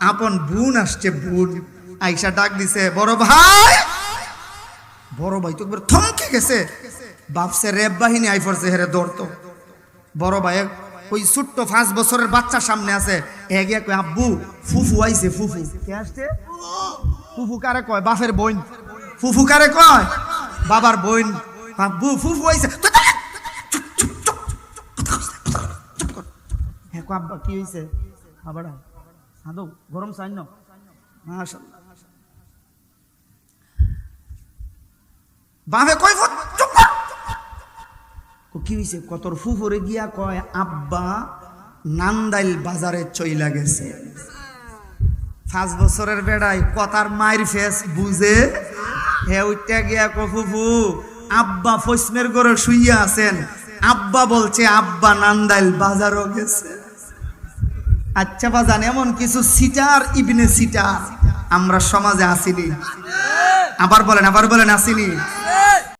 আপন বোন আসছে, বোন আইসা ডাক দিছে, বড় ভাই। বড় ভাই তো একবার থমকে গেছে, বাপসে রেব বাহিনী আই পড়ছে, হেরে দৌড়তো। বড় ভাই ওই ছোট্ট 5 বছরের বাচ্চা সামনে আছে, এগিয়ে কয়, আব্বু ফুফু আইছে। ফুফু কে আসছে? ফুফু কারে কয়? বাপের বোন। ফুফু কারে কয়? বাবার বোন। আব্বু ফুফু আইছে। হ্যাঁ আব্বা কি হয়েছে? আবারা আদৌ গরম চাই না, মাশাআল্লাহ। বাপে কই চুপ কর। কি হয়েছে? কতর ফুফুরে গিয়া কয়, আব্বা নান্দাইল বাজারে চইলা গেছে। 5 বছরের বেড়াই কথার মায়ের ফেস বুঝে, হে উঠটা গিয়া কো, ফুফু আব্বা ফসমের ঘরে শুইয়া আছেন, আব্বা বলছে আব্বা নান্দাইল বাজারও গেছে। আচ্ছা বাজান, এমন কিছু সিটার ইবনে সিটার আমরা সমাজে আসিনি? আবার বলেন আসিনি?